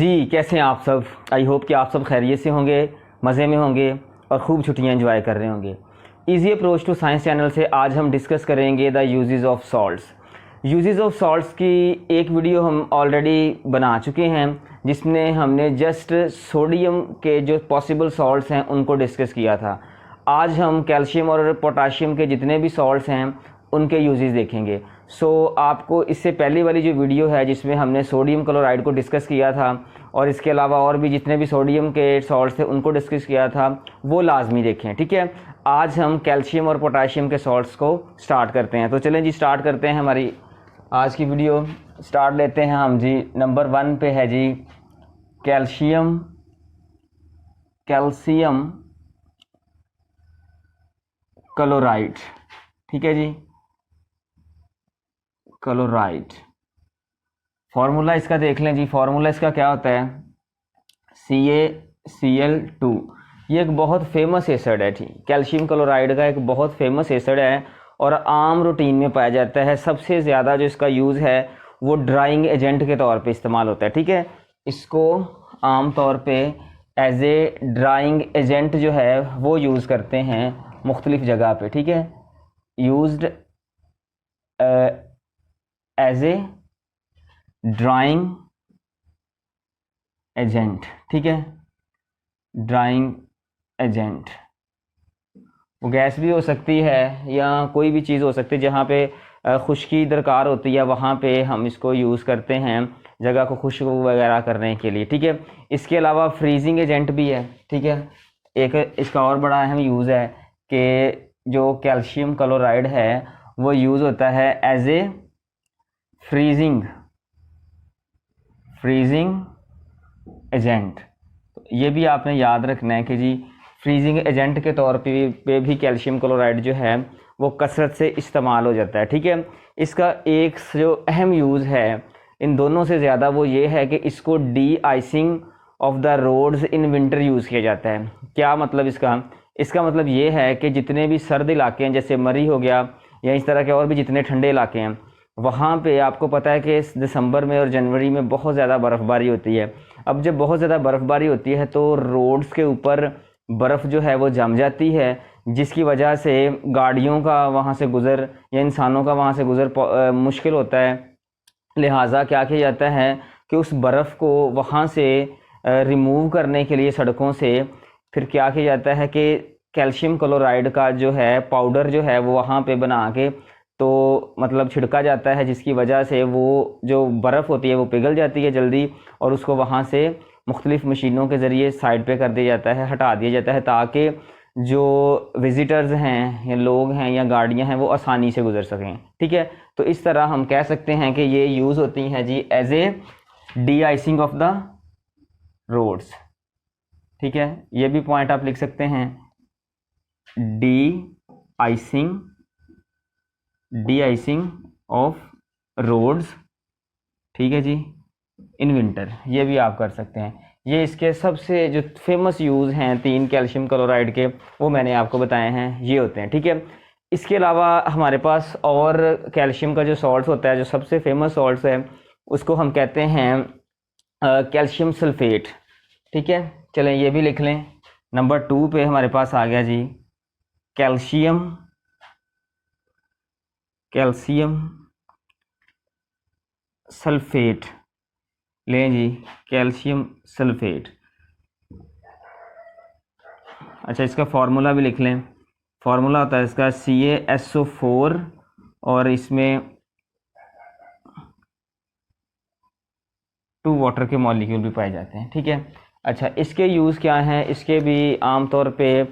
जी, कैसे हैं आप सब। आई होप कि आप सब खैरियत से होंगे, मज़े में होंगे और खूब छुट्टियां एंजॉय कर रहे होंगे। Easy approach to science channel से आज हम डिस्कस करेंगे the uses of salts. Uses of salts की एक वीडियो हम ऑलरेडी बना चुके हैं जिसमें हमने जस्ट सोडियम के जो पॉसिबल सॉल्ट्स हैं उनको डिस्कस किया था। आज हम कैल्शियम और पोटाशियम के जितने भी सॉल्ट्स हैं उनके यूजेस देखेंगे। आपको इससे पहले वाली जो वीडियो है जिसमें हमने सोडियम क्लोराइड को डिस्कस किया था और इसके अलावा और भी जितने भी सोडियम के सॉल्ट्स थे उनको डिस्कस किया था, वो लाजमी देखें। ठीक है, आज हम कैल्शियम और पोटाशियम के सॉल्ट्स को स्टार्ट करते हैं। तो चलें जी, स्टार्ट करते हैं हमारी आज की वीडियो। स्टार्ट लेते हैं हम जी। नंबर 1 पे है जी कैल्शियम क्लोराइड। ठीक है जी, क्लोराइड। फार्मूला इसका देख लें जी। फार्मूला इसका क्या होता है? CaCl2। ये एक बहुत फेमस एसिड है जी। कैल्शियम क्लोराइड का एक बहुत फेमस एसिड है और आम रूटीन में पाया जाता है। सबसे ज़्यादा जो इसका यूज़ है वो ड्राइंग एजेंट के तौर पे इस्तेमाल होता है। ठीक है, इसको आम तौर पे एज ए ड्राइंग एजेंट जो है वो यूज़ करते हैं मुख्तलिफ जगह पे। ठीक है, used as a drying agent. ठीक है, ड्राइंग एजेंट। वो गैस भी हो सकती है या कोई भी चीज़ हो सकती है जहाँ पे खुश्की दरकार होती है, वहाँ पे हम इसको यूज़ करते हैं जगह को खुश्क वगैरह करने के लिए। ठीक है, इसके अलावा फ्रीजिंग एजेंट भी है। ठीक है, एक इसका और बड़ा अहम यूज़ है कि जो कैल्शियम क्लोराइड है वो यूज़ होता है एज ए फ्रीजिंग एजेंट। ये भी आपने याद रखना है कि जी फ्रीजिंग एजेंट के तौर पे भी कैल्शियम क्लोराइड जो है वो कसरत से इस्तेमाल हो जाता है। ठीक है, इसका एक जो अहम यूज़ है इन दोनों से ज़्यादा वो ये है कि इसको deicing of the roads in winter use किया जाता है। क्या मतलब इसका मतलब ये है कि जितने भी सर्द इलाके हैं जैसे मरी हो गया या इस तरह के और भी जितने ठंडे इलाके हैं वहाँ पे आपको पता है कि दिसंबर में और जनवरी में बहुत ज़्यादा बर्फ़बारी होती है। अब जब बहुत ज़्यादा बर्फ़बारी होती है तो रोड्स के ऊपर बर्फ़ जो है वो जम जाती है, जिसकी वजह से गाड़ियों का वहाँ से गुज़र या इंसानों का वहाँ से गुज़र मुश्किल होता है। लिहाजा क्या किया जाता है कि उस बर्फ़ को वहाँ से रिमूव करने के लिए सड़कों से फिर क्या किया जाता है कि कैल्शियम क्लोराइड का जो है पाउडर जो है वो वहाँ पे बना के तो मतलब छिड़का जाता है, जिसकी वजह से वो जो बर्फ़ होती है वो पिघल जाती है जल्दी और उसको वहाँ से मुख्तलिफ़ मशीनों के ज़रिए साइड पे कर दिया जाता है, हटा दिया जाता है, ताकि जो विज़िटर्स हैं या लोग हैं या गाड़ियाँ हैं वो आसानी से गुजर सकें। ठीक है, तो इस तरह हम कह सकते हैं कि ये यूज़ होती हैं जी as a deicing of the roads. ठीक है, ये भी पॉइंट आप लिख सकते हैं, डी आइसिंग ऑफ रोड्स। ठीक है जी, इन विंटर, ये भी आप कर सकते हैं। ये इसके सबसे जो फेमस यूज़ हैं 3 कैल्शियम क्लोराइड के वो मैंने आपको बताए हैं, ये होते हैं। ठीक है, इसके अलावा हमारे पास और कैल्शियम का जो सॉल्ट होता है, जो सबसे फेमस सॉल्ट है उसको हम कहते हैं कैल्शियम सल्फेट। ठीक है, चलें ये भी लिख लें। नंबर 2 पे हमारे पास आ गया जी कैल्शियम सल्फेट। लें जी, कैल्शियम सल्फेट। अच्छा, इसका फार्मूला भी लिख लें। फार्मूला होता है इसका CaSO4 और इसमें 2 वाटर के मॉलिक्यूल भी पाए जाते हैं। ठीक है, अच्छा इसके यूज़ क्या हैं? इसके भी आम तौर पे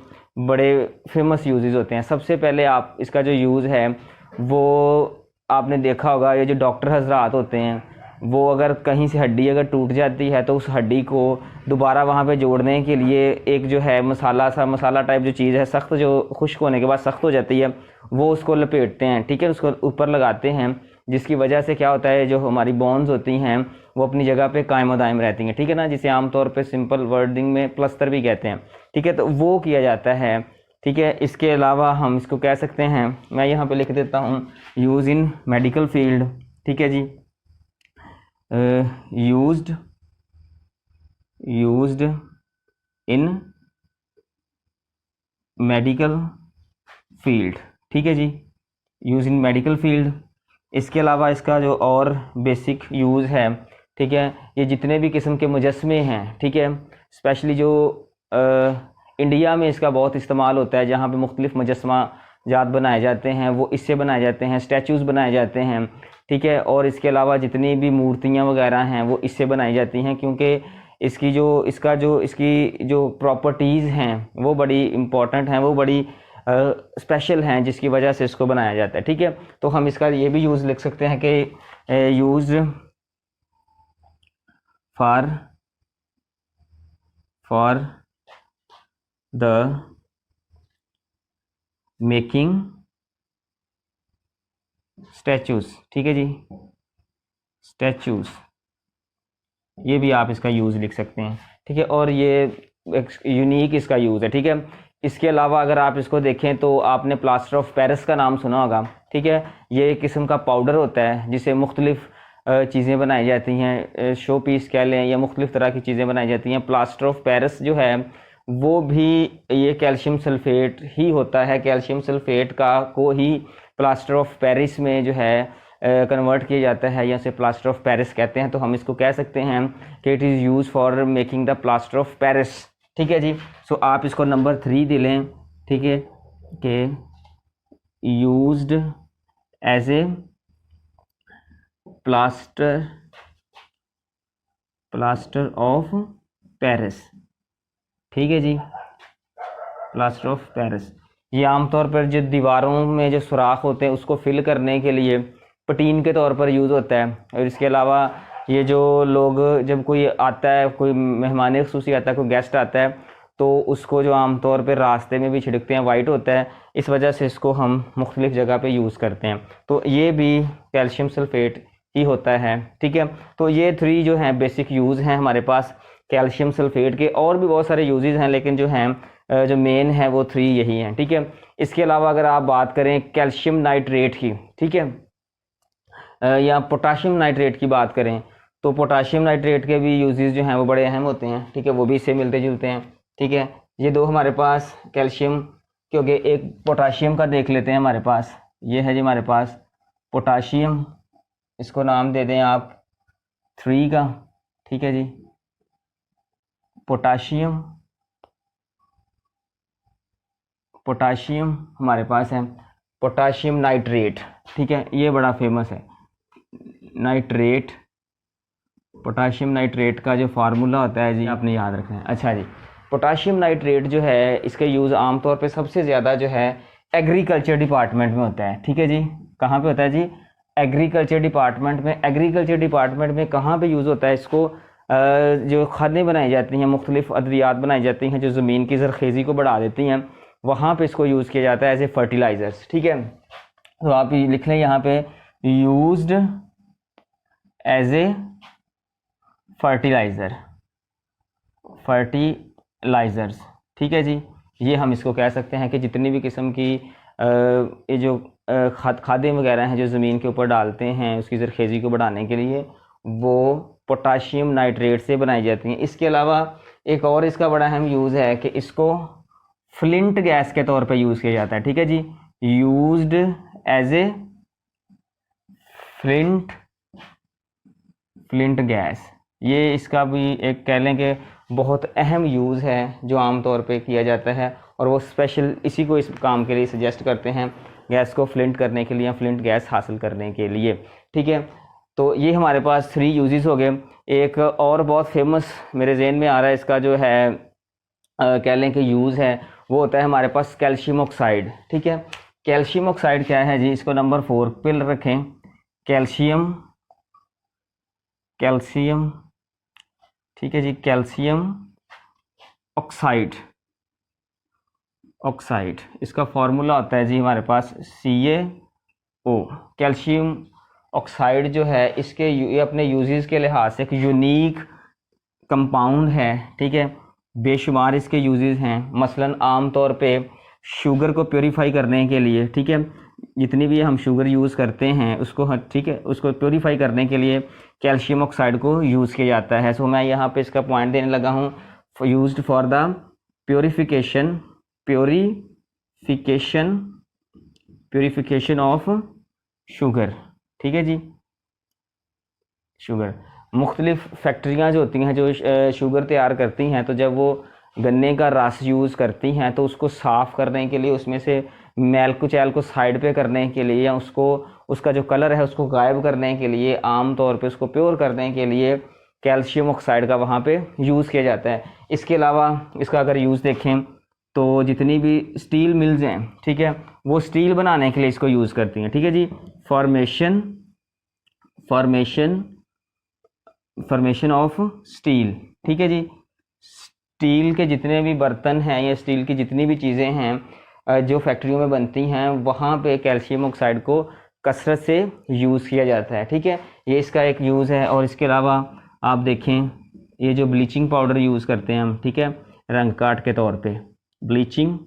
बड़े फेमस यूजेस होते हैं। सबसे पहले आप इसका जो यूज़ है वो आपने देखा होगा, ये जो डॉक्टर हजरात होते हैं वो अगर कहीं से हड्डी अगर टूट जाती है तो उस हड्डी को दोबारा वहाँ पे जोड़ने के लिए एक जो है मसाला टाइप जो चीज़ है सख्त, जो खुश्क होने के बाद सख्त हो जाती है, वो उसको लपेटते हैं। ठीक है, उसको ऊपर लगाते हैं, जिसकी वजह से क्या होता है जो हमारी बोन्स होती हैं वो अपनी जगह पे कायम दायम रहती हैं। ठीक है ना, जिसे आमतौर पे सिंपल वर्डिंग में प्लस्तर भी कहते हैं। ठीक है, तो वो किया जाता है। ठीक है, इसके अलावा हम इसको कह सकते हैं, मैं यहाँ पे लिख देता हूँ, यूज़ इन मेडिकल फील्ड। ठीक है जी, used used in medical field, ठीक है जी, यूज इन मेडिकल फील्ड। इसके अलावा इसका जो और बेसिक यूज़ है, ठीक है, ये जितने भी किस्म के मुजस्मे हैं, ठीक है, स्पेशली जो इंडिया में इसका बहुत इस्तेमाल होता है, जहाँ पे मुख्तलिफ मुजस्मा जात बनाए जाते हैं वो इससे बनाए जाते हैं, स्टैचूज़ बनाए जाते हैं, ठीक है। और इसके अलावा जितनी भी मूर्तियाँ वगैरह हैं वो इससे बनाई जाती हैं, क्योंकि इसकी जो प्रॉपर्टीज़ हैं वो बड़ी इम्पॉर्टेंट हैं, वो बड़ी स्पेशल हैं, जिसकी वजह से इसको बनाया जाता है, ठीक है। तो हम इसका ये भी यूज़ लिख सकते हैं कि use for the making statues, ठीक है जी, स्टैचूज़, ये भी आप इसका यूज़ लिख सकते हैं, ठीक है। और ये एक यूनिक इसका यूज़ है, ठीक है। इसके अलावा अगर आप इसको देखें तो आपने प्लास्टर ऑफ पेरिस का नाम सुना होगा, ठीक है। ये एक किस्म का पाउडर होता है जिसे मुख्तलिफ चीज़ें बनाई जाती हैं, शो पीस कह लें या मुख्तलिफ तरह की चीज़ें बनाई जाती हैं। प्लास्टर ऑफ पेरिस जो है वो भी ये कैल्शियम सल्फेट ही होता है, कैल्शियम सल्फेट को ही प्लास्टर ऑफ पेरिस में जो है कन्वर्ट किया जाता है, या इसे प्लास्टर ऑफ पेरिस कहते हैं। तो हम इसको कह सकते हैं कि it is use for making the plaster of Paris, ठीक है जी। सो आप इसको नंबर 3 दे लें, ठीक है, कि used as a plaster of Paris, ठीक है जी, प्लास्टर ऑफ पेरिस। ये आमतौर पर जो दीवारों में जो सुराख होते हैं उसको फिल करने के लिए पटीन के तौर पर यूज़ होता है। और इसके अलावा ये जो लोग, जब कोई आता है, कोई मेहमान ख़ुसूसी आता है, कोई गेस्ट आता है, तो उसको जो आमतौर पर रास्ते में भी छिड़कते हैं, वाइट होता है, इस वजह से इसको हम मुख्तलिफ़ जगह पे यूज़ करते हैं। तो ये भी कैल्शियम सल्फेट ही होता है, ठीक है। तो ये 3 जो हैं बेसिक यूज़ हैं हमारे पास कैल्शियम सल्फेट के। और भी बहुत सारे यूजेस हैं, लेकिन जो हैं जो मेन है वो 3 यही हैं, ठीक है। इसके अलावा अगर आप बात करें कैल्शियम नाइट्रेट की, ठीक है, या पोटाशियम नाइट्रेट की बात करें, तो पोटाशियम नाइट्रेट के भी यूजेस जो हैं वो बड़े अहम होते हैं, ठीक है, वो भी इससे मिलते जुलते हैं, ठीक है। ये 2 हमारे पास कैल्शियम, क्योंकि एक पोटाशियम का देख लेते हैं हमारे पास, ये है जी हमारे पास पोटाशियम, इसको नाम दे दें आप 3 का, ठीक है जी, पोटाशियम हमारे पास है, पोटाशियम नाइट्रेट, ठीक है, ये बड़ा फेमस है नाइट्रेट। पोटाशियम नाइट्रेट का जो फार्मूला होता है जी आपने याद रखना है। अच्छा जी, पोटाशियम नाइट्रेट जो है इसका यूज़ आमतौर पे सबसे ज़्यादा जो है एग्रीकल्चर डिपार्टमेंट में होता है, ठीक है जी। कहाँ पे होता है जी? एग्रीकल्चर डिपार्टमेंट में। एग्रीकल्चर डिपार्टमेंट में कहाँ पे यूज़ होता है इसको? जो खादें बनाई जाती हैं, मुख्तलिफ अद्वियात बनाई जाती हैं जो ज़मीन की ज़रखेज़ी को बढ़ा देती हैं, वहाँ पे इसको यूज़ किया जाता है एज ए फर्टिलाइज़र्स, ठीक है। तो आप लिख लें यहाँ पे यूज्ड एज ए फर्टिलाइज़र्स, ठीक है जी। ये हम इसको कह सकते हैं कि जितनी भी किस्म की ये जो खादें वगैरह हैं जो ज़मीन के ऊपर डालते हैं उसकी ज़रखेज़ी को बढ़ाने के लिए, वो पोटाशियम नाइट्रेट से बनाई जाती हैं। इसके अलावा एक और इसका बड़ा अहम यूज़ है कि इसको फ्लिंट गैस के तौर पे यूज़ किया जाता है, ठीक है जी। Used as a flint gas, ये इसका भी एक कह लें कि बहुत अहम यूज़ है जो आम तौर पे किया जाता है, और वो स्पेशल इसी को इस काम के लिए सजेस्ट करते हैं, गैस को फ्लिंट करने के लिए, फ्लिंट गैस हासिल करने के लिए, ठीक है। तो ये हमारे पास 3 यूजेस हो गए। एक और बहुत फेमस मेरे जहन में आ रहा है इसका जो है कह लें कि यूज़ है, वो होता है हमारे पास कैल्शियम ऑक्साइड, ठीक है। कैल्शियम ऑक्साइड क्या है जी? इसको नंबर 4 पे रखें। कैल्शियम, ठीक है जी, कैल्शियम ऑक्साइड, इसका फार्मूला होता है जी हमारे पास CaO। कैल्शियम ऑक्साइड जो है इसके ये अपने यूजेस के लिहाज से एक यूनिक कंपाउंड है, ठीक है। बेशुमार इसके यूजेस हैं, मसलन आम तौर पे शुगर को प्योरीफाई करने के लिए, ठीक है, जितनी भी हम शुगर यूज़ करते हैं उसको, ठीक है, उसको प्योरीफाई करने के लिए कैल्शियम ऑक्साइड को यूज़ किया जाता है। सो मैं यहाँ पे इसका पॉइंट देने लगा हूँ, used for the purification of sugar. ठीक है जी, शुगर, मुख्तलिफ फैक्ट्रियाँ जो होती हैं जो शुगर तैयार करती हैं, तो जब वो गन्ने का रस यूज़ करती हैं तो उसको साफ़ करने के लिए, उसमें से मैल कुचैल को साइड पे करने के लिए, या उसको, उसका जो कलर है उसको गायब करने के लिए, आम तौर पे उसको प्योर करने के लिए कैल्शियम ऑक्साइड का वहाँ पे यूज़ किया जाता है। इसके अलावा इसका अगर यूज़ देखें तो जितनी भी स्टील मिल्स हैं, ठीक है, वो स्टील बनाने के लिए इसको यूज़ करती हैं। ठीक है जी, फॉर्मेशन ऑफ स्टील। ठीक है जी, स्टील के जितने भी बर्तन हैं या स्टील की जितनी भी चीज़ें हैं जो फैक्ट्रियों में बनती हैं, वहाँ पे कैल्शियम ऑक्साइड को कसरत से यूज़ किया जाता है। ठीक है, ये इसका एक यूज़ है। और इसके अलावा आप देखें, ये जो ब्लीचिंग पाउडर यूज़ करते हैं हम, ठीक है, रंग काट के तौर पे, ब्लीचिंग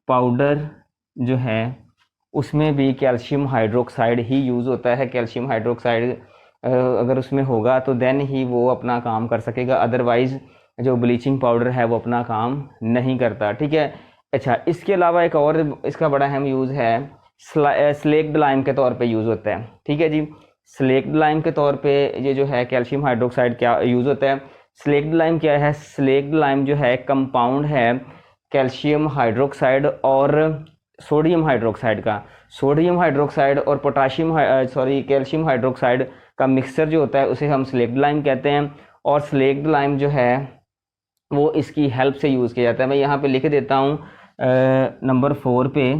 पाउडर जो है उसमें भी कैल्शियम हाइड्रोक्साइड ही यूज़ होता है। कैल्शियम हाइड्रोक्साइड अगर उसमें होगा तो देन ही वो अपना काम कर सकेगा, अदरवाइज़ जो ब्लीचिंग पाउडर है वो अपना काम नहीं करता। ठीक है, अच्छा, इसके अलावा एक और इसका बड़ा अहम यूज़ है, स्लेक्ड लाइम के तौर पे यूज़ होता है। ठीक है जी, स्लेक्ड लाइम के तौर पे ये जो है कैल्शियम हाइड्रोक्साइड क्या यूज़ होता है। स्लेक्ड लाइम क्या है? स्लेक्ड लाइम जो है कंपाउंड है कैल्शियम हाइड्रोक्साइड और सोडियम हाइड्रोक्साइड का। सोडियम हाइड्रोक्साइड और कैल्शियम हाइड्रोक्साइड का मिक्सचर जो होता है उसे हम स्लेक्ड लाइम कहते हैं। और स्लेक्ड लाइम जो है वो इसकी हेल्प से यूज़ किया जाता है। मैं यहाँ पे लिख देता हूँ नंबर 4 पे,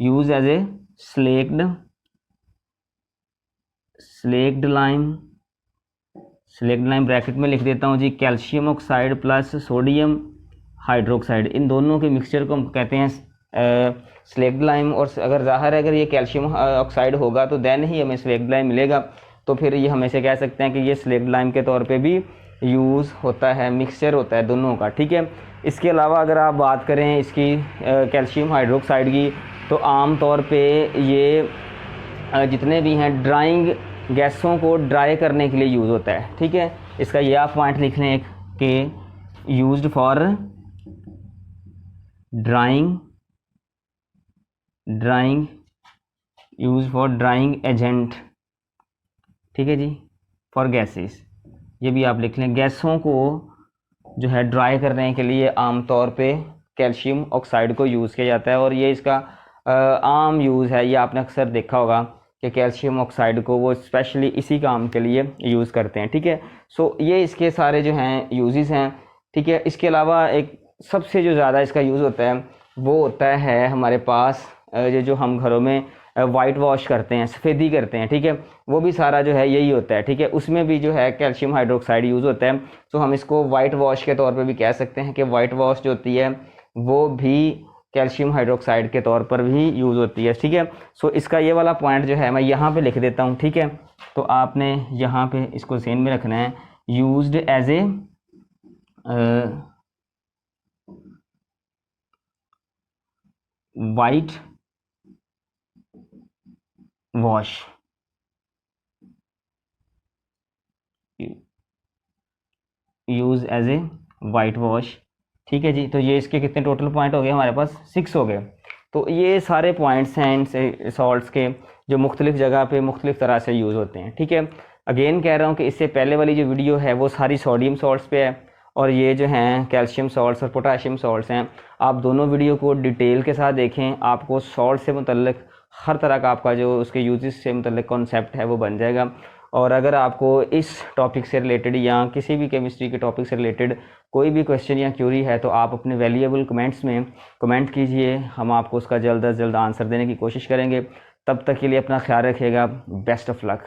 use as a slaked lime bracket में लिख देता हूँ जी, calcium oxide plus sodium hydroxide, इन दोनों के मिक्सचर को हम कहते हैं स्लेक्ड लाइम। और अगर ज़ाहिर है अगर ये कैल्शियम ऑक्साइड होगा तो देन ही हमें स्लेक्ड लाइम मिलेगा, तो फिर ये हमेशा कह सकते हैं कि ये स्लेक्ड लाइम के तौर पे भी यूज़ होता है, मिक्सचर होता है दोनों का। ठीक है, इसके अलावा अगर आप बात करें इसकी कैल्शियम हाइड्रोक्साइड की, तो आम तौर पे ये जितने भी हैं ड्राइंग गैसों को ड्राई करने के लिए यूज़ होता है। ठीक है, इसका ये आप पॉइंट लिख लें एक कि यूज्ड फॉर ड्राइंग एजेंट। ठीक है जी, फॉर गैसेस, ये भी आप लिख लें, गैसों को जो है ड्राई करने के लिए आम तौर पे कैल्शियम ऑक्साइड को यूज़ किया जाता है। और ये इसका आम यूज़ है, ये आपने अक्सर देखा होगा कि कैल्शियम ऑक्साइड को वो स्पेशली इसी काम के लिए यूज़ करते हैं। ठीक है, सो ये इसके सारे जो हैं यूजेस हैं। ठीक है, इसके अलावा एक सबसे जो ज़्यादा इसका यूज़ होता है वो होता है हमारे पास ये जो हम घरों में वाइट वॉश करते हैं, सफ़ेदी करते हैं। ठीक है, वो भी सारा जो है यही होता है। ठीक है, उसमें भी जो है कैल्शियम हाइड्रोक्साइड यूज़ होता है। तो हम इसको वाइट वॉश के तौर पे भी कह सकते हैं कि वाइट वॉश जो होती है वो भी कैल्शियम हाइड्रोक्साइड के तौर पर भी यूज़ होती है। ठीक है, सो इसका ये वाला पॉइंट जो है मैं यहाँ पे लिख देता हूँ। ठीक है, तो आपने यहाँ पे इसको ज़हन में रखना है, used as a white wash, use as a white wash. ठीक है जी, तो ये इसके कितने टोटल पॉइंट हो गए हमारे पास? 6 हो गए। तो ये सारे पॉइंट्स हैं इन सॉल्ट्स के जो मुख्तलिफ जगह पे मुख्तलिफ तरह से यूज़ होते हैं। ठीक है, अगेन कह रहा हूँ कि इससे पहले वाली जो वीडियो है वो सारी सोडियम सॉल्ट्स पे है, और ये जो हैं कैल्शियम सॉल्ट्स और पोटाशियम सॉल्ट्स हैं। आप दोनों वीडियो को डिटेल के साथ देखें, आपको सॉल्ट से मुतल्लिक हर तरह का आपका जो उसके यूजेस से मुतल्लिक कॉन्सेप्ट है वो बन जाएगा। और अगर आपको इस टॉपिक से रिलेटेड या किसी भी केमिस्ट्री के टॉपिक से रिलेटेड कोई भी क्वेश्चन या क्यूरी है तो आप अपने वैल्यूएबल कमेंट्स में कमेंट कीजिए, हम आपको उसका जल्द अज जल्द आंसर देने की कोशिश करेंगे। तब तक के लिए अपना ख्याल रखिएगा। Best of luck.